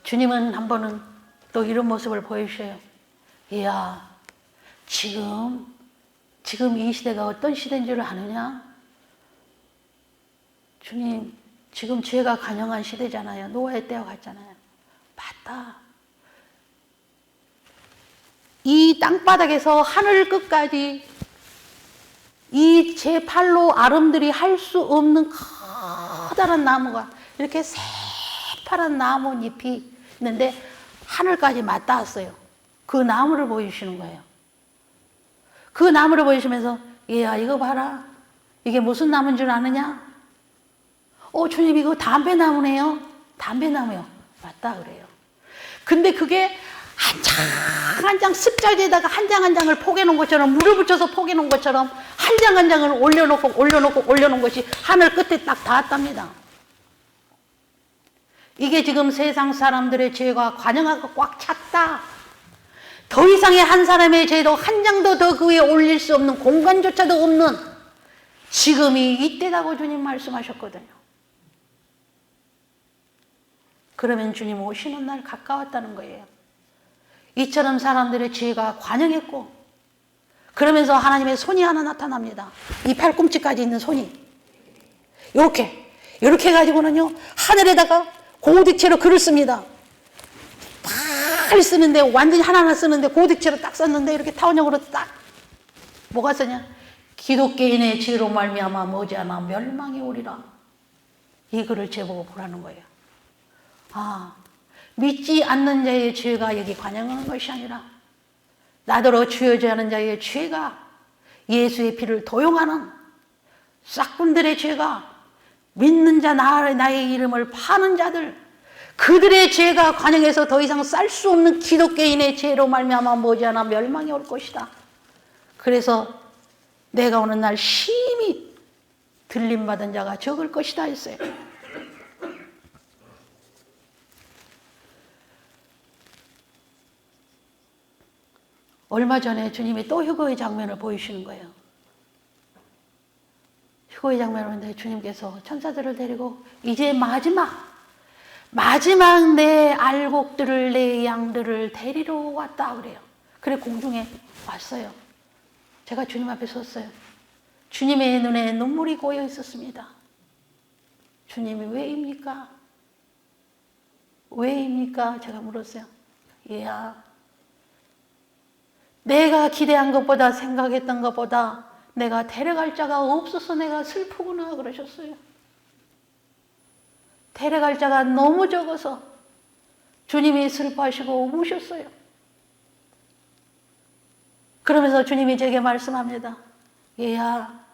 주님은 한 번은 또 이런 모습을 보여주셔요. 이야, 지금 이 시대가 어떤 시대인 줄 아느냐? 주님, 지금 죄가 관영한 시대잖아요. 노아의 때와 같잖아요. 맞다. 이 땅바닥에서 하늘 끝까지 이 제 팔로 아름드리 할 수 없는 커다란 나무가 이렇게 새파란 나뭇잎이 있는데 하늘까지 맞닿았어요. 그 나무를 보여주시는 거예요. 그 나무를 보여주시면서 얘야 이거 봐라. 이게 무슨 나무인 줄 아느냐? 주님 이거 담배나무네요. 담배나무요. 맞다 그래요. 근데 그게 한 장 한 장 습자지에다가 한 장 한 장을 포개놓은 것처럼 물을 붙여서 포개놓은 것처럼 한 장 한 장을 올려놓은 것이 하늘 끝에 딱 닿았답니다. 이게 지금 세상 사람들의 죄가 관영하고 꽉 찼다. 더 이상의 한 사람의 죄도 한 장도 더 그 위에 올릴 수 없는 공간조차도 없는 지금이 이때라고 주님 말씀하셨거든요. 그러면 주님 오시는 날 가까웠다는 거예요. 이처럼 사람들의 죄가 관영했고 그러면서 하나님의 손이 하나 나타납니다. 이 팔꿈치까지 있는 손이 이렇게 해가지고는요 하늘에다가 고딕체로 글을 씁니다. 딱 쓰는데 완전히 하나하나 쓰는데 고딕체로 딱 썼는데 이렇게 타원형으로 딱 뭐가 쓰냐? 기독교인의 죄로 말미암아 머지않아 멸망이 오리라. 이 글을 제보고 보라는 거예요. 믿지 않는 자의 죄가 여기 관영하는 것이 아니라 나더러 주여져 하는 자의 죄가 예수의 피를 도용하는 싹군들의 죄가 믿는 자 나의 이름을 파는 자들 그들의 죄가 관영해서 더 이상 쌀 수 없는 기독교인의 죄로 말미암아 머지않아 멸망이 올 것이다. 그래서 내가 오는 날 심히 들림받은 자가 적을 것이다 했어요. 얼마 전에 주님이 또 휴거의 장면을 보이시는 거예요. 휴거의 장면을 보는데 주님께서 천사들을 데리고 이제 마지막 내 알곡들을 내 양들을 데리러 왔다 그래요. 그래 공중에 왔어요. 제가 주님 앞에 섰어요. 주님의 눈에 눈물이 고여 있었습니다. 주님이 왜입니까? 왜입니까? 제가 물었어요. 얘야, 내가 기대한 것보다 생각했던 것보다 내가 데려갈 자가 없어서 내가 슬프구나 그러셨어요. 데려갈 자가 너무 적어서 주님이 슬퍼하시고 우셨어요. 그러면서 주님이 제게 말씀합니다. 얘야,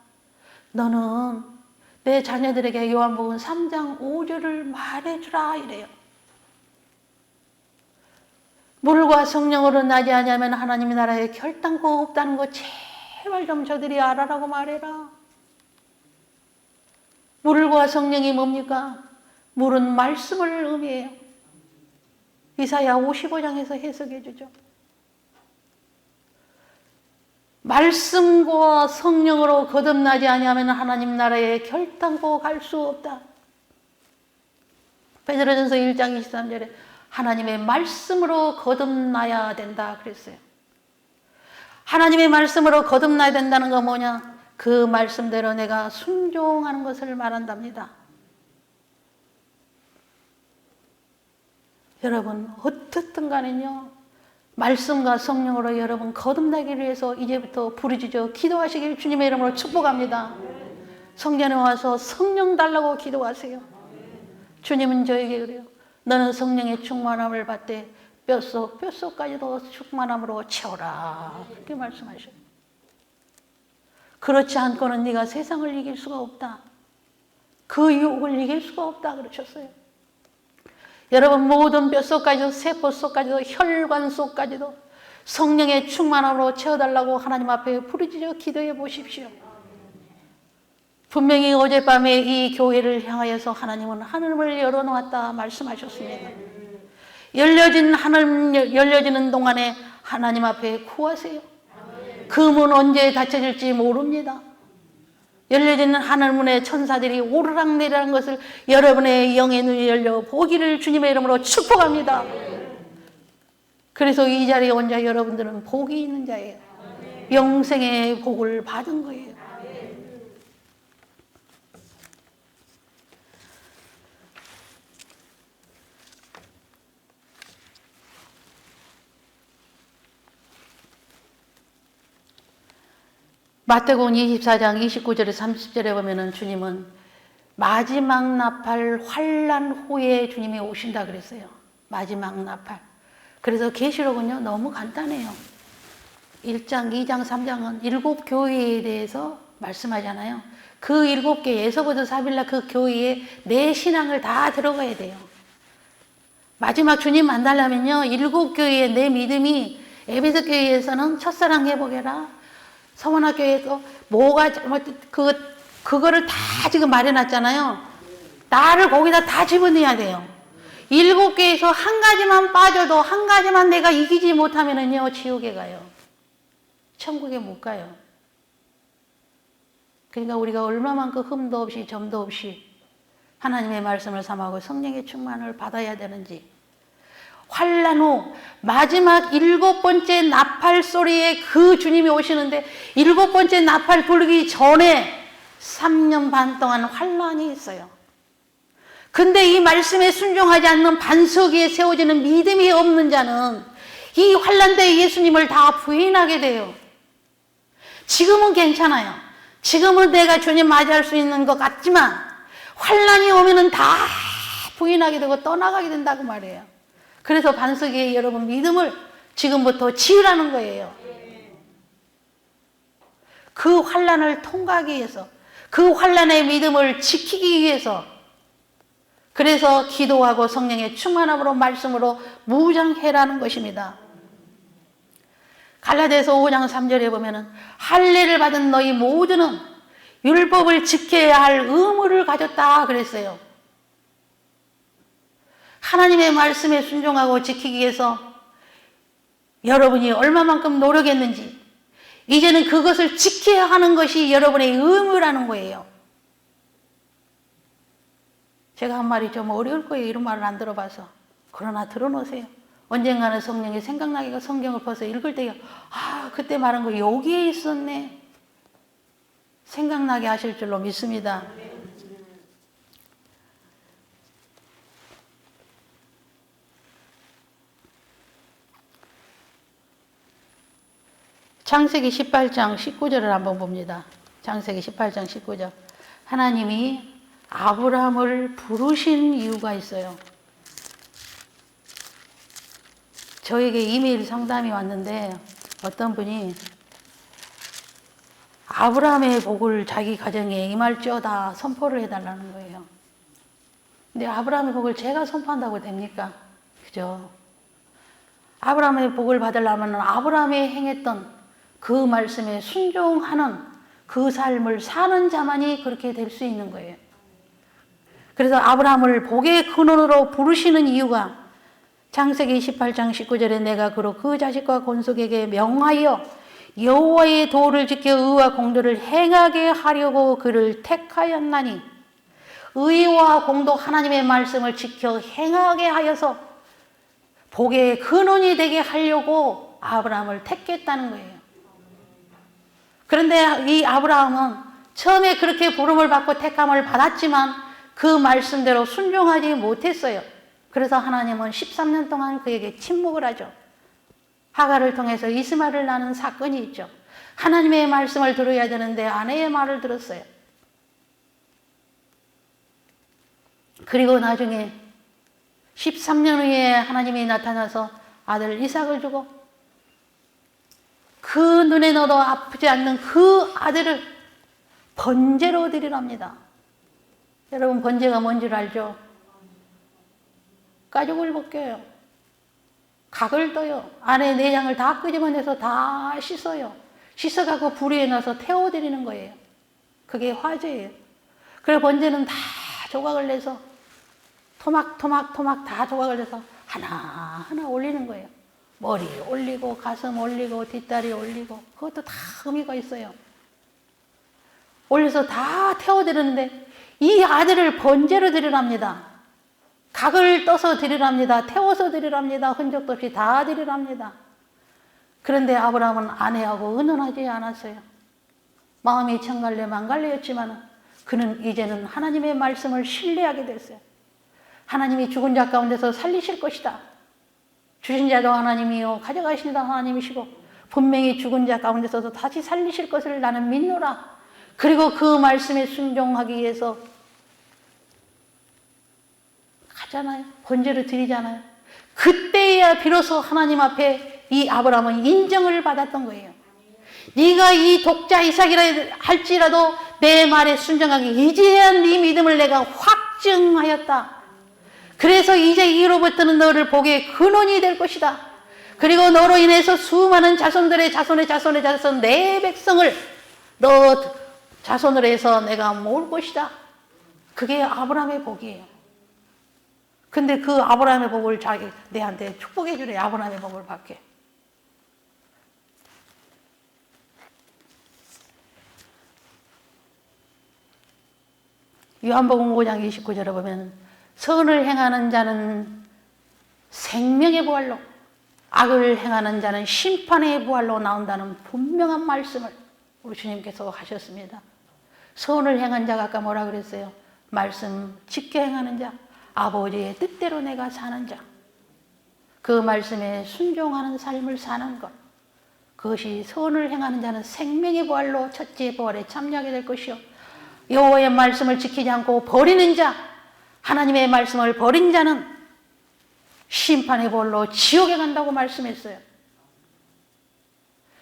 너는 내 자녀들에게 요한복음 3장 5절을 말해주라 이래요. 물과 성령으로 나지 않으면 하나님의 나라에 결단코 없다는 거 제발 좀 저들이 알아라고 말해라. 물과 성령이 뭡니까? 물은 말씀을 의미해요. 이사야 55장에서 해석해 주죠. 말씀과 성령으로 거듭나지 아니하면 하나님 나라에 결단코 갈 수 없다. 베드로전서 1장 23절에 하나님의 말씀으로 거듭나야 된다 그랬어요. 하나님의 말씀으로 거듭나야 된다는 건 뭐냐? 그 말씀대로 내가 순종하는 것을 말한답니다. 여러분 어떻든 간에요 말씀과 성령으로 여러분 거듭나기 위해서 이제부터 부르짖어 기도하시길 주님의 이름으로 축복합니다. 성전에 와서 성령 달라고 기도하세요. 주님은 저에게 그래요. 너는 성령의 충만함을 받되 뼛속까지도 충만함으로 채워라. 그렇게 말씀하셔요. 그렇지 않고는 네가 세상을 이길 수가 없다. 그 유혹을 이길 수가 없다 그러셨어요. 여러분 모든 뼛속까지도 세포 속까지도 혈관 속까지도 성령의 충만함으로 채워달라고 하나님 앞에 부르짖어 기도해 보십시오. 분명히 어젯밤에 이 교회를 향하여서 하나님은 하늘을 열어놓았다 말씀하셨습니다. 열려지는 동안에 하나님 앞에 구하세요. 그 문 언제 닫혀질지 모릅니다. 열려지는 하늘문의 천사들이 오르락내리락 것을 여러분의 영의 눈이 열려 보기를 주님의 이름으로 축복합니다. 그래서 이 자리에 온 자 여러분들은 복이 있는 자예요. 영생의 복을 받은 거예요. 마태복음 24장 29절에 30절에 보면은 주님은 마지막 나팔 환난 후에 주님이 오신다 그랬어요. 마지막 나팔. 그래서 계시록은요 너무 간단해요. 1장, 2장, 3장은 7교회에 대해서 말씀하잖아요. 그 7개 에서부터 사빌라 그 교회에 내 신앙을 다 들어가야 돼요. 마지막 주님 만나려면요 7교회에 내 믿음이 에베소 교회에서는 첫사랑 회복해라. 서원학교에서 뭐가 그거를 다 지금 마련했잖아요. 나를 거기다 다 집어넣어야 돼요. 7개에서 한 가지만 빠져도 한 가지만 내가 이기지 못하면은요 지옥에 가요. 천국에 못 가요. 그러니까 우리가 얼마만큼 흠도 없이 점도 없이 하나님의 말씀을 삼하고 성령의 충만을 받아야 되는지. 환난 후 마지막 7번째 나팔 소리에 그 주님이 오시는데 7번째 나팔 불기 전에 3년 반 동안 환난이 있어요. 근데 이 말씀에 순종하지 않는 반석 위에 세워지는 믿음이 없는 자는 이 환난 때 예수님을 다 부인하게 돼요. 지금은 괜찮아요. 지금은 내가 주님 맞이할 수 있는 것 같지만 환난이 오면은 다 부인하게 되고 떠나가게 된다고 말해요. 그래서 반석에 여러분 믿음을 지금부터 지으라는 거예요. 그 환난을 통과하기 위해서, 그 환난의 믿음을 지키기 위해서, 그래서 기도하고 성령의 충만함으로 말씀으로 무장해라는 것입니다. 갈라디아서 5장 3절에 보면은 할례를 받은 너희 모두는 율법을 지켜야 할 의무를 가졌다 그랬어요. 하나님의 말씀에 순종하고 지키기 위해서 여러분이 얼마만큼 노력했는지 이제는 그것을 지켜야 하는 것이 여러분의 의무라는 거예요. 제가 한 말이 좀 어려울 거예요. 이런 말을 안 들어봐서. 그러나 들어놓으세요. 언젠가는 성령이 생각나기가 성경을 벌써 읽을 때요. 아, 그때 말한 거 여기에 있었네. 생각나게 하실 줄로 믿습니다. 창세기 18장 19절을 한번 봅니다. 창세기 18장 19절. 하나님이 아브라함을 부르신 이유가 있어요. 저에게 이메일 상담이 왔는데 어떤 분이 아브라함의 복을 자기 가정에 임할지어다 선포를 해달라는 거예요. 근데 아브라함의 복을 제가 선포한다고 됩니까? 그죠? 아브라함의 복을 받으려면 아브라함이 행했던 그 말씀에 순종하는 그 삶을 사는 자만이 그렇게 될 수 있는 거예요. 그래서 아브라함을 복의 근원으로 부르시는 이유가 창세기 18장 19절에 내가 그로 그 자식과 건속에게 명하여 여호와의 도를 지켜 의와 공도를 행하게 하려고 그를 택하였나니 의와 공도 하나님의 말씀을 지켜 행하게 하여서 복의 근원이 되게 하려고 아브라함을 택했다는 거예요. 그런데 이 아브라함은 처음에 그렇게 부름을 받고 택함을 받았지만 그 말씀대로 순종하지 못했어요. 그래서 하나님은 13년 동안 그에게 침묵을 하죠. 하갈을 통해서 이스마엘을 낳는 사건이 있죠. 하나님의 말씀을 들어야 되는데 아내의 말을 들었어요. 그리고 나중에 13년 후에 하나님이 나타나서 아들 이삭을 주고 그 눈에 넣어도 아프지 않는 그 아들을 번제로 드리랍니다. 여러분 번제가 뭔지 알죠? 가죽을 벗겨요. 각을 떠요. 안에 내장을 다 끄집어내서 다 씻어요. 씻어갖고 불 위에 넣어서 태워드리는 거예요. 그게 화제예요. 그리고 번제는 다 조각을 내서 토막 다 조각을 내서 하나하나 올리는 거예요. 머리 올리고 가슴 올리고 뒷다리 올리고 그것도 다 의미가 있어요. 올려서 다 태워드렸는데 이 아들을 번제로 드리랍니다. 각을 떠서 드리랍니다. 태워서 드리랍니다. 흔적도 없이 다 드리랍니다. 그런데 아브라함은 아내하고 의논하지 않았어요. 마음이 천갈래 만갈래였지만 그는 이제는 하나님의 말씀을 신뢰하게 됐어요. 하나님이 죽은 자 가운데서 살리실 것이다. 주신 자도 하나님이요 가져가신 자도 하나님이시고 분명히 죽은 자 가운데서도 다시 살리실 것을 나는 믿노라. 그리고 그 말씀에 순종하기 위해서 가잖아요. 번제를 드리잖아요. 그때야 비로소 하나님 앞에 이 아브라함은 인정을 받았던 거예요. 네가 이 독자 이삭이라 할지라도 내 말에 순종하기 이제야 네 믿음을 내가 확증하였다. 그래서 이제 이로부터는 너를 복의 근원이 될 것이다. 그리고 너로 인해서 수많은 자손들의 자손의 자손의 자손 내 백성을 너 자손으로 해서 내가 모을 것이다. 그게 아브라함의 복이에요. 근데 그 아브라함의 복을 자기 내한테 축복해 주래. 아브라함의 복을 받게. 요한복음 5장 29절에 보면 선을 행하는 자는 생명의 부활로 악을 행하는 자는 심판의 부활로 나온다는 분명한 말씀을 우리 주님께서 하셨습니다. 선을 행한 자가 아까 뭐라 그랬어요? 말씀 지켜 행하는 자, 아버지의 뜻대로 내가 사는 자, 그 말씀에 순종하는 삶을 사는 것, 그것이 선을 행하는 자는 생명의 부활로 첫째 부활에 참여하게 될 것이요 여호와의 말씀을 지키지 않고 버리는 자, 하나님의 말씀을 버린 자는 심판의 벌로 지옥에 간다고 말씀했어요.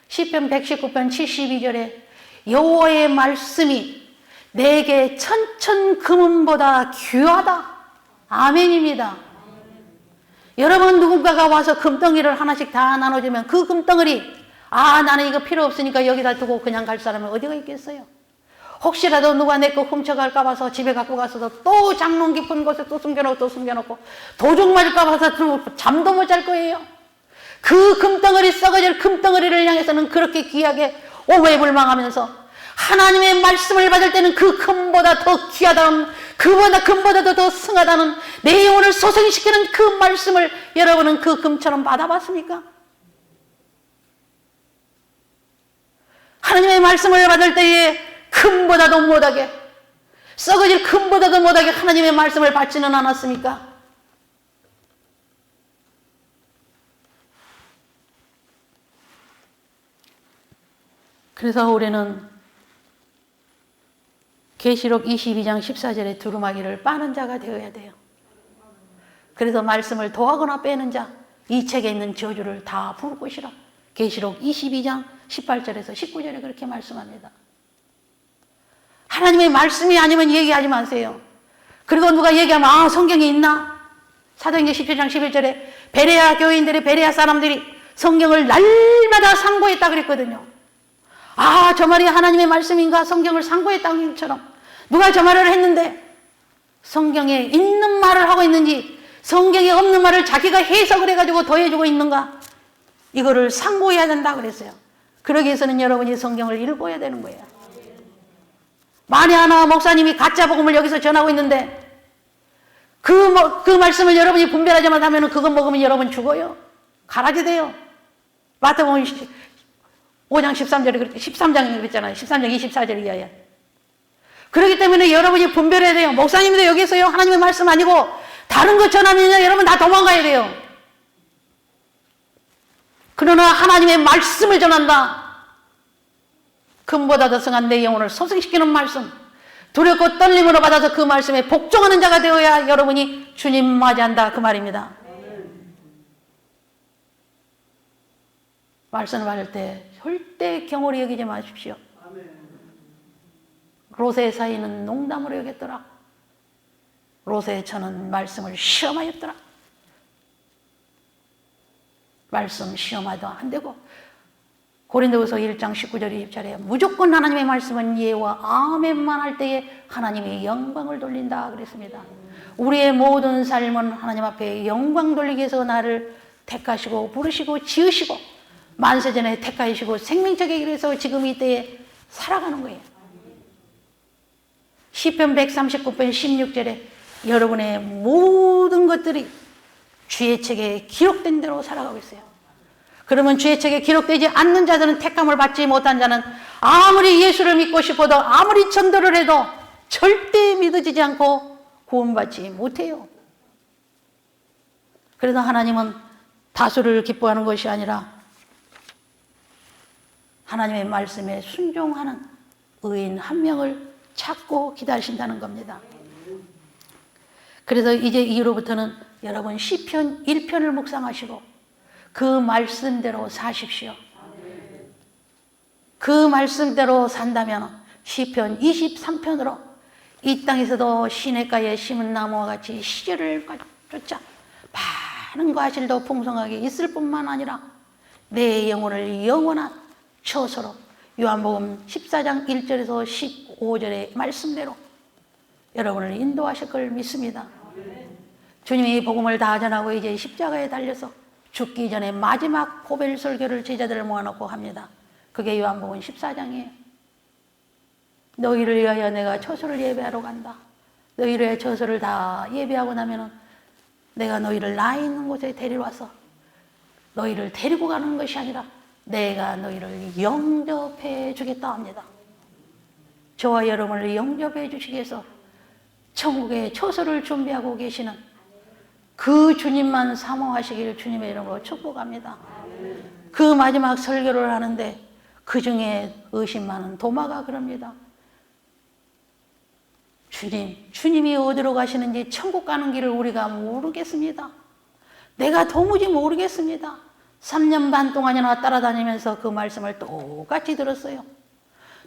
시편 119편 72절에 여호와의 말씀이 내게 천천금은보다 귀하다. 아멘입니다. 여러분 누군가가 와서 금덩이를 하나씩 다 나눠주면 그 금덩어리 나는 이거 필요 없으니까 여기다 두고 그냥 갈 사람은 어디가 있겠어요? 혹시라도 누가 내 거 훔쳐갈까 봐서 집에 갖고 가서도 또 장롱 깊은 곳에 또 숨겨놓고 도둑 맞을까 봐서 잠도 못 잘 거예요. 그 금덩어리 썩어질 금덩어리를 향해서는 그렇게 귀하게 오매불망하면서 하나님의 말씀을 받을 때는 그 금보다 더 귀하다는 금보다도 더 승하다는 내 영혼을 소생시키는 그 말씀을 여러분은 그 금처럼 받아봤습니까? 하나님의 말씀을 받을 때에 금보다도 못하게 썩어질 금보다도 못하게 하나님의 말씀을 받지는 않았습니까? 그래서 우리는 계시록 22장 14절에 두루마기를 빠는 자가 되어야 돼요. 그래서 말씀을 더하거나 빼는 자, 이 책에 있는 저주를 다 부을 것이라. 계시록 22장 18절에서 19절에 그렇게 말씀합니다. 하나님의 말씀이 아니면 얘기하지 마세요. 그리고 누가 얘기하면 성경에 있나? 사도행전 17장 11절에 베레아 교인들이 베레아 사람들이 성경을 날마다 상고했다 그랬거든요. 저 말이 하나님의 말씀인가? 성경을 상고했다는 것처럼 누가 저 말을 했는데 성경에 있는 말을 하고 있는지 성경에 없는 말을 자기가 해석을 해가지고 더해주고 있는가? 이거를 상고해야 된다 그랬어요. 그러기 위해서는 여러분이 성경을 읽어야 되는 거예요. 만에 하나 목사님이 가짜 복음을 여기서 전하고 있는데 그 말씀을 여러분이 분별하지 못하면 그거 먹으면 여러분 죽어요. 가라지 돼요. 마태복음 5장 13절에 13장에 그랬잖아요. 13장 24절 이하에. 그렇기 때문에 여러분이 분별해야 돼요. 목사님도 여기서요 하나님의 말씀 아니고 다른 거 전하면 여러분 다 도망가야 돼요. 그러나 하나님의 말씀을 전한다. 금보다 더 승한 내 영혼을 소생시키는 말씀, 두렵고 떨림으로 받아서 그 말씀에 복종하는 자가 되어야 여러분이 주님 맞이한다 그 말입니다. 말씀을 받을 때 절대 경홀히 여기지 마십시오. 롯의 사이는 농담으로 여겼더라. 롯의 처는 말씀을 시험하였더라. 말씀 시험하도 안 되고 고린도후서 1장 19절 20절에 무조건 하나님의 말씀은 예와 아멘만 할 때에 하나님의 영광을 돌린다 그랬습니다. 우리의 모든 삶은 하나님 앞에 영광 돌리기 위해서 나를 택하시고 부르시고 지으시고 만세전에 택하시고 생명책에 이르서 지금 이때에 살아가는 거예요. 시편 139편 16절에 여러분의 모든 것들이 주의 책에 기록된 대로 살아가고 있어요. 그러면 주의 책에 기록되지 않는 자들은, 택함을 받지 못한 자는 아무리 예수를 믿고 싶어도, 아무리 전도를 해도 절대 믿어지지 않고 구원받지 못해요. 그래서 하나님은 다수를 기뻐하는 것이 아니라 하나님의 말씀에 순종하는 의인 한 명을 찾고 기다리신다는 겁니다. 그래서 이제 이후로부터는 여러분 시편 1편을 묵상하시고 그 말씀대로 사십시오. 그 말씀대로 산다면 시편 23편으로 이 땅에서도 시냇가에 심은 나무와 같이 시절을 쫓아 많은 과실도 풍성하게 있을 뿐만 아니라 내 영혼을 영원한 처소로, 요한복음 14장 1절에서 15절의 말씀대로 여러분을 인도하실 걸 믿습니다. 주님이 복음을 다 전하고 이제 십자가에 달려서 죽기 전에 마지막 고별 설교를 제자들을 모아놓고 합니다. 그게 요한복음 14장이에요. 너희를 위하여 내가 처소를 예배하러 간다. 너희를 위하여 처소를 다 예배하고 나면은 내가 너희를 나 있는 곳에 데리러 와서 너희를 데리고 가는 것이 아니라 내가 너희를 영접해 주겠다 합니다. 저와 여러분을 영접해 주시기 위해서 천국의 처소를 준비하고 계시는 그 주님만 사모하시기를 주님의 이름으로 축복합니다. 그 마지막 설교를 하는데 그 중에 의심 많은 도마가 그럽니다. 주님이 어디로 가시는지 천국 가는 길을 우리가 모르겠습니다. 내가 도무지 모르겠습니다. 3년 반 동안이나 따라다니면서 그 말씀을 똑같이 들었어요.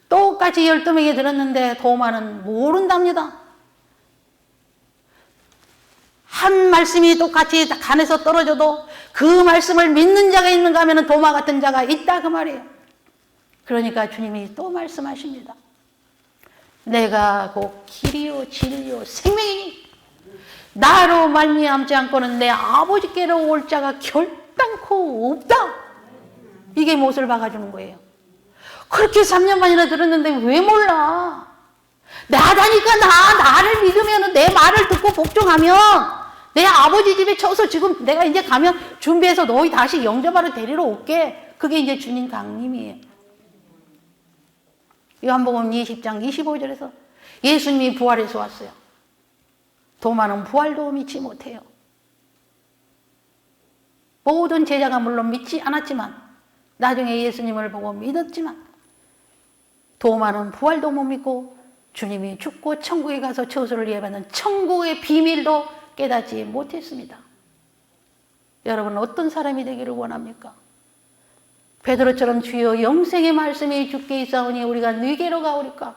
똑같이 12명이 들었는데 도마는 모른답니다. 한 말씀이 똑같이 간에서 떨어져도 그 말씀을 믿는 자가 있는가 하면 도마 같은 자가 있다 그 말이에요. 그러니까 주님이 또 말씀하십니다. 내가 곧 길이요 진리요 생명이니 나로 말미암지 않고는 내 아버지께로 올 자가 결단코 없다. 이게 못을 박아주는 거예요. 그렇게 3년 반이나 들었는데 왜 몰라? 나다니까 나를 믿으면 내 말을 듣고 복종하면 내 아버지 집에 쳐서 지금 내가 이제 가면 준비해서 너희 다시 영접하러 데리러 올게. 그게 이제 주님 강림이에요. 요한복음 20장 25절에서 예수님이 부활해서 왔어요. 도마는 부활도 믿지 못해요. 모든 제자가 물론 믿지 않았지만 나중에 예수님을 보고 믿었지만 도마는 부활도 못 믿고 주님이 죽고 천국에 가서 처소를 예배하는 천국의 비밀도 깨닫지 못했습니다. 여러분 어떤 사람이 되기를 원합니까? 베드로처럼 주여 영생의 말씀이 주께 있사오니 우리가 네게로 가오리까?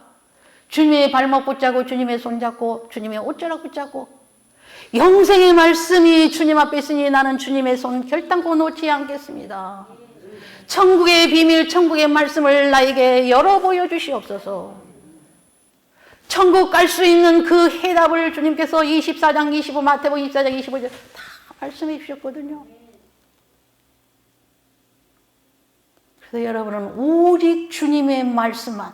주님의 발목 붙잡고 주님의 손 잡고 주님의 옷자락 붙잡고 영생의 말씀이 주님 앞에 있으니 나는 주님의 손 결단코 놓지 않겠습니다. 천국의 비밀, 천국의 말씀을 나에게 열어 보여주시옵소서. 천국 갈 수 있는 그 해답을 주님께서 24장 25, 마태복음 24장 25절 다 말씀해 주셨거든요. 그래서 여러분은 오직 주님의 말씀만,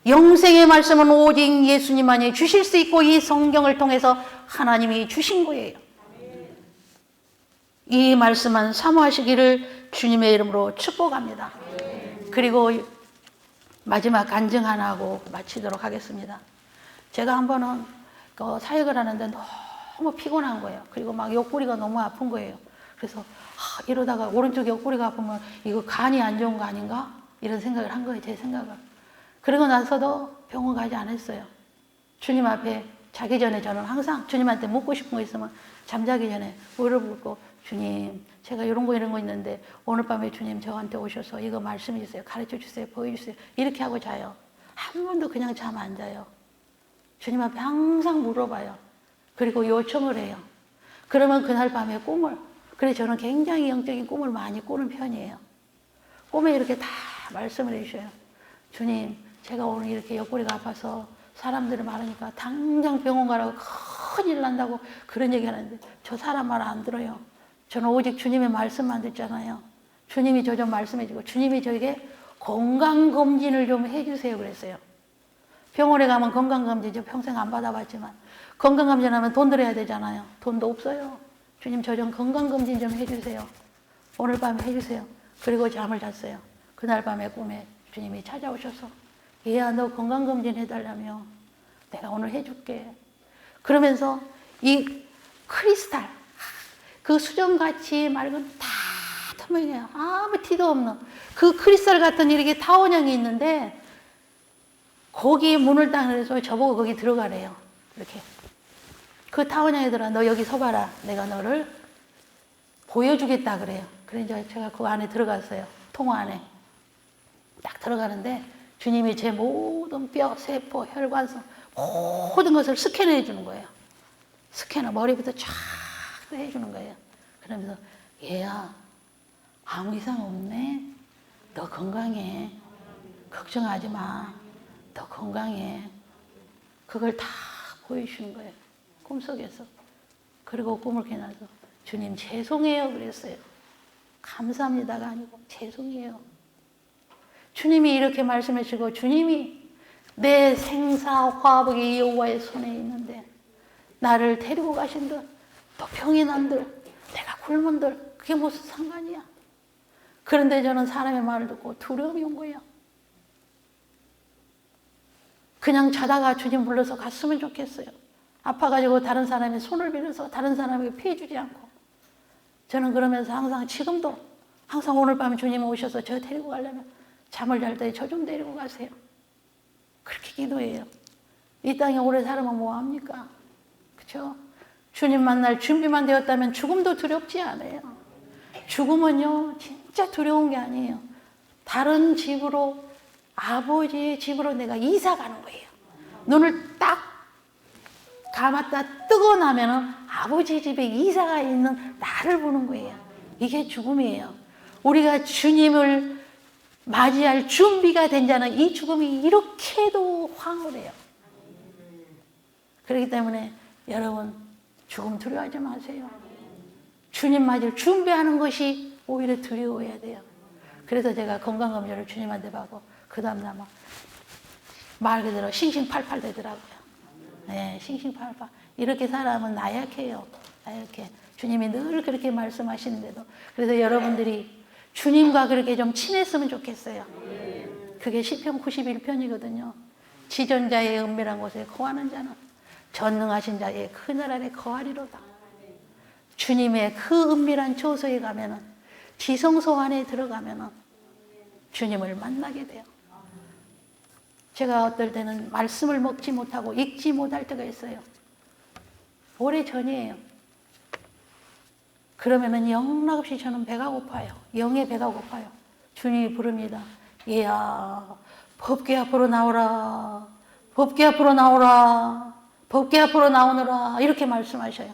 영생의 말씀은 오직 예수님만이 주실 수 있고 이 성경을 통해서 하나님이 주신 거예요. 이 말씀만 사모하시기를 주님의 이름으로 축복합니다. 그리고 마지막 간증 하나 하고 마치도록 하겠습니다. 제가 한 번은 사역을 하는데 너무 피곤한 거예요. 그리고 막 옆구리가 너무 아픈 거예요. 그래서 이러다가 오른쪽 옆구리가 아프면 이거 간이 안 좋은 거 아닌가? 이런 생각을 한 거예요. 제 생각을. 그러고 나서도 병원 가지 않았어요. 주님 앞에 자기 전에 저는 항상 주님한테 묻고 싶은 거 있으면 잠자기 전에 물어보고 주님 제가 이런 거 있는데 오늘 밤에 주님 저한테 오셔서 이거 말씀해 주세요. 가르쳐 주세요. 보여주세요. 이렇게 하고 자요. 한 번도 그냥 잠 안 자요. 주님 앞에 항상 물어봐요. 그리고 요청을 해요. 그러면 그날 밤에 그래서 저는 굉장히 영적인 꿈을 많이 꾸는 편이에요. 꿈에 이렇게 다 말씀을 해주셔요. 주님 제가 오늘 이렇게 옆구리가 아파서 사람들이 많으니까 당장 병원 가라고 큰일 난다고 그런 얘기 하는데 저 사람 말 안 들어요. 저는 오직 주님의 말씀만 듣잖아요. 주님이 저 좀 말씀해 주고 주님이 저에게 건강검진을 좀 해주세요 그랬어요. 병원에 가면 건강검진도 평생 안 받아봤지만 건강검진 하면 돈 들여야 되잖아요. 돈도 없어요. 주님 저 좀 건강검진 좀 해주세요. 오늘 밤에 해주세요. 그리고 잠을 잤어요. 그날 밤에 꿈에 주님이 찾아오셔서 얘야 너 건강검진 해달라며 내가 오늘 해줄게. 그러면서 이 크리스탈 그 수정같이 맑은 다 투명해요. 아무 티도 없는 그 크리스탈 같은 이렇게 타원형이 있는데 거기 문을 딱 열어서 저보고 거기 들어가래요. 이렇게 그 타원형에 들어가 너 여기 서봐라. 내가 너를 보여주겠다 그래요. 그래서 제가 그 안에 들어갔어요. 통화 안에 딱 들어가는데 주님이 제 모든 뼈, 세포, 혈관성 모든 것을 스캔해 주는 거예요. 스캐너 머리부터 쫙 해주는 거예요. 그러면서 얘야 아무 이상 없네. 너 건강해. 걱정하지 마. 너 건강해. 그걸 다 보여주는 거예요. 꿈속에서. 그리고 꿈을 깨나서 주님 죄송해요 그랬어요. 감사합니다가 아니고 죄송해요. 주님이 이렇게 말씀해 주시고 주님이 내 생사 화복이 여호와의 손에 있는데 나를 데리고 가신들 또 병이 난들 내가 굶은들 그게 무슨 상관이야. 그런데 저는 사람의 말을 듣고 두려움이 온 거예요. 그냥 자다가 주님 불러서 갔으면 좋겠어요. 아파가지고 다른 사람의 손을 빌어서 다른 사람에게 피해 주지 않고 저는 그러면서 항상 지금도 항상 오늘 밤에 주님 오셔서 저 데리고 가려면 잠을 잘 때 저 좀 데리고 가세요. 그렇게 기도해요. 이 땅에 오래 살면 뭐합니까? 그렇죠? 주님 만날 준비만 되었다면 죽음도 두렵지 않아요. 죽음은요 진짜 두려운 게 아니에요. 다른 집으로 아버지의 집으로 내가 이사 가는 거예요. 눈을 딱 감았다 뜨고 나면은 아버지 집에 이사가 있는 나를 보는 거예요. 이게 죽음이에요. 우리가 주님을 맞이할 준비가 된 자는 이 죽음이 이렇게도 황홀해요. 그렇기 때문에 여러분 죽음 두려워하지 마세요. 주님 맞을 준비하는 것이 오히려 두려워해야 돼요. 그래서 제가 건강검진을 주님한테 받고 그 다음날 말 그대로 싱싱팔팔 되더라고요. 네, 싱싱팔팔. 이렇게 살아면 나약해요. 나약해. 주님이 늘 그렇게 말씀하시는데도. 그래서 여러분들이 주님과 그렇게 좀 친했으면 좋겠어요. 그게 시편 91편이거든요. 지존자의 은밀한 곳에 거하는 자는 전능하신 자의 그늘 아래 거하리로다. 주님의 그 은밀한 초소에 가면은 지성소 안에 들어가면은 주님을 만나게 돼요. 제가 어떨 때는 말씀을 먹지 못하고 읽지 못할 때가 있어요. 오래전이에요. 그러면은 영락없이 저는 배가 고파요. 영의 배가 고파요. 주님이 부릅니다. 얘야, 법궤 앞으로 나오라. 법궤 앞으로 나오라. 법궤 앞으로 나오너라. 이렇게 말씀하셔요.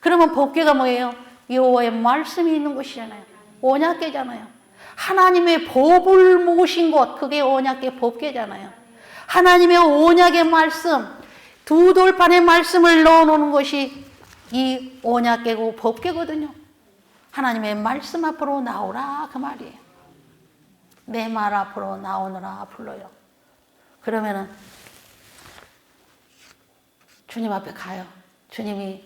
그러면 법궤가 뭐예요? 여호와의 말씀이 있는 곳이잖아요. 언약궤잖아요. 하나님의 법을 모신 곳, 그게 언약궤 법궤잖아요. 하나님의 언약의 말씀, 두 돌판의 말씀을 넣어놓는 것이 이 언약궤고 법궤거든요. 하나님의 말씀 앞으로 나오라 그 말이에요. 내 말 앞으로 나오느라 불러요. 그러면은 주님 앞에 가요. 주님이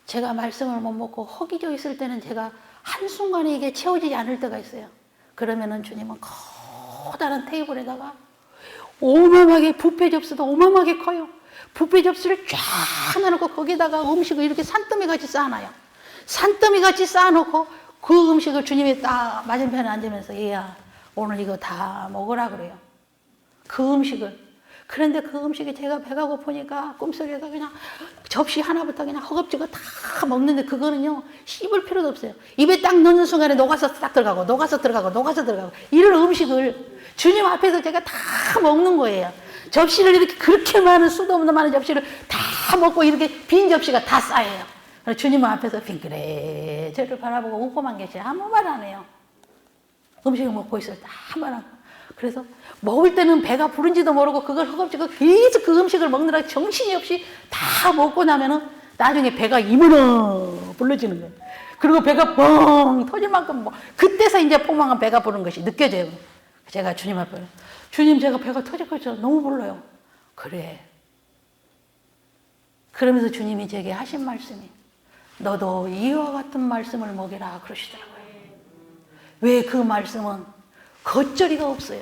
제가 말씀을 못 먹고 허기져 있을 때는 제가 한순간에 이게 채워지지 않을 때가 있어요. 그러면은 주님은 커다란 테이블에다가 어마어마하게 뷔페 접시도 어마어마하게 커요. 뷔페 접시를 쫙 놔놓고 거기다가 음식을 이렇게 산더미 같이 쌓아놔요. 산더미 같이 쌓아놓고 그 음식을 주님이 딱 맞은편에 앉으면서 얘야 오늘 이거 다 먹으라 그래요. 그 음식을. 그런데 그 음식이 제가 배가 고프니까 꿈속에서 그냥 접시 하나부터 그냥 허겁지겁 다 먹는데 그거는요 씹을 필요도 없어요. 입에 딱 넣는 순간에 녹아서 딱 들어가고 녹아서 들어가고 녹아서 들어가고 이런 음식을 주님 앞에서 제가 다 먹는 거예요. 접시를 이렇게 그렇게 많은 수도 없는 많은 접시를 다 먹고 이렇게 빈 접시가 다 쌓여요. 주님 앞에서 빙그레 저를 바라보고 웃고만 계셔요. 아무 말 안 해요. 음식을 먹고 있어요. 아무 말 안 하고. 그래서 먹을 때는 배가 부른지도 모르고 그걸 허겁지겁 계속 그 음식을 먹느라 정신이 없이 다 먹고 나면은 나중에 배가 이문어 불러지는 거예요. 그리고 배가 뻥 터질 만큼 뭐 그때서 이제 폭망한 배가 부른 것이 느껴져요. 제가 주님 앞에 주님 제가 배가 터질 것처럼 너무 불러요. 그래. 그러면서 주님이 제게 하신 말씀이 너도 이와 같은 말씀을 먹이라 그러시더라고요. 왜 그 말씀은 겉절이가 없어요.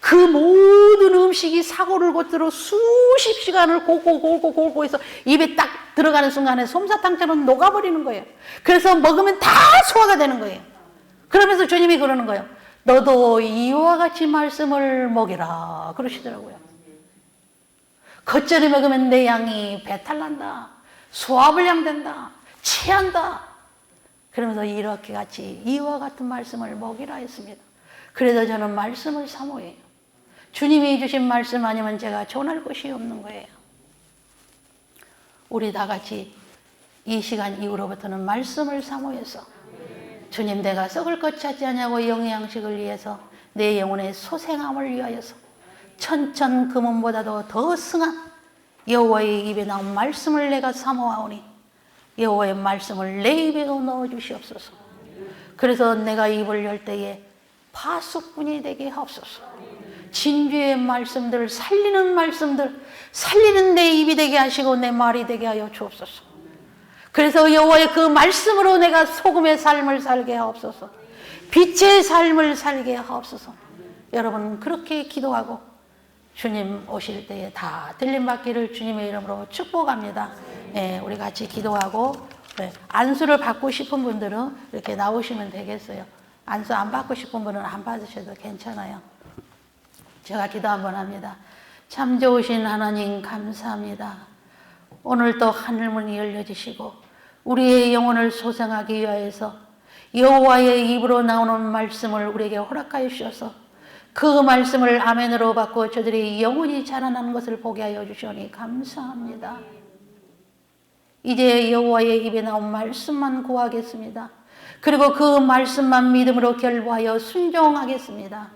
그 모든 음식이 사고를 거치러 수십 시간을 골고 해서 입에 딱 들어가는 순간에 솜사탕처럼 녹아버리는 거예요. 그래서 먹으면 다 소화가 되는 거예요. 그러면서 주님이 그러는 거예요. 너도 이와 같이 말씀을 먹이라 그러시더라고요. 겉절이 먹으면 내 양이 배탈난다, 소화불량 된다, 체한다. 그러면서 이렇게 같이 이와 같은 말씀을 먹이라 했습니다. 그래서 저는 말씀을 사모해요. 주님이 주신 말씀 아니면 제가 전할 것이 없는 거예요. 우리 다 같이 이 시간 이후로부터는 말씀을 사모해서 주님, 내가 썩을 것 찾지 않냐고 영의 양식을 위해서 내 영혼의 소생함을 위하여서 천천 금은보다도 더 승한 여호와의 입에 나온 말씀을 내가 사모하오니 여호와의 말씀을 내 입에도 넣어주시옵소서. 그래서 내가 입을 열 때에 파수꾼이 되게 하옵소서. 진주의 말씀들, 살리는 말씀들, 살리는 내 입이 되게 하시고 내 말이 되게 하여 주옵소서. 그래서 여호와의 그 말씀으로 내가 소금의 삶을 살게 하옵소서. 빛의 삶을 살게 하옵소서. 여러분 그렇게 기도하고 주님 오실 때에 다 들림받기를 주님의 이름으로 축복합니다. 네, 우리 같이 기도하고 안수를 받고 싶은 분들은 이렇게 나오시면 되겠어요. 안수 안 받고 싶은 분은 안 받으셔도 괜찮아요. 제가 기도 한번 합니다. 참 좋으신 하나님 감사합니다. 오늘도 하늘문이 열려지시고 우리의 영혼을 소생하기 위하여서 여호와의 입으로 나오는 말씀을 우리에게 허락하여 주셔서 그 말씀을 아멘으로 받고 저들이 영혼이 자라나는 것을 보게 하여 주시오니 감사합니다. 이제 여호와의 입에 나온 말씀만 구하겠습니다. 그리고 그 말씀만 믿음으로 결부하여 순종하겠습니다.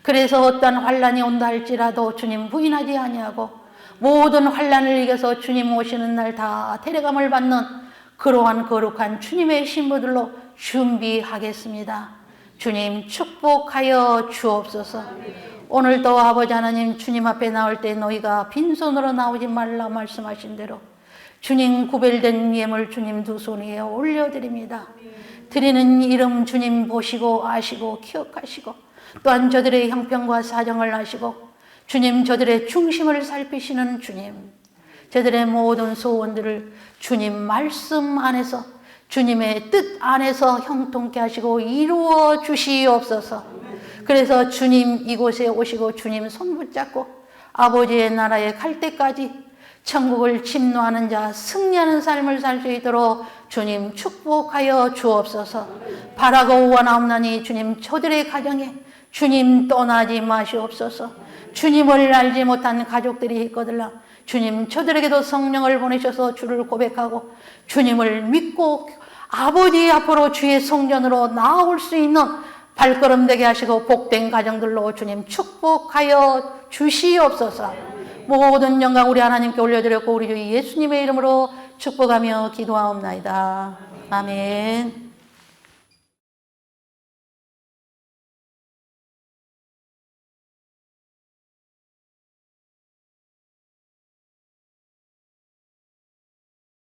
그래서 어떤 환난이 온다 할지라도 주님 부인하지 아니하고 모든 환난을 이겨서 주님 오시는 날 다 데려감을 받는 그러한 거룩한 주님의 신부들로 준비하겠습니다. 주님 축복하여 주옵소서. 오늘도 아버지 하나님 주님 앞에 나올 때 너희가 빈손으로 나오지 말라 말씀하신 대로 주님 구별된 예물 주님 두 손 위에 올려드립니다. 드리는 이름 주님 보시고 아시고 기억하시고 또한 저들의 형편과 사정을 아시고 주님 저들의 중심을 살피시는 주님, 저들의 모든 소원들을 주님 말씀 안에서 주님의 뜻 안에서 형통케 하시고 이루어 주시옵소서. 그래서 주님 이곳에 오시고 주님 손 붙잡고 아버지의 나라에 갈 때까지 천국을 침노하는 자 승리하는 삶을 살 수 있도록 주님 축복하여 주옵소서. 바라고 원하옵나니 주님 저들의 가정에 주님 떠나지 마시옵소서. 주님을 알지 못한 가족들이 있거들라 주님 저들에게도 성령을 보내셔서 주를 고백하고 주님을 믿고 아버지 앞으로 주의 성전으로 나아올 수 있는 발걸음 되게 하시고 복된 가정들로 주님 축복하여 주시옵소서. 모든 영광 우리 하나님께 올려드렸고 우리 주 예수님의 이름으로 축복하며 기도하옵나이다. 아멘.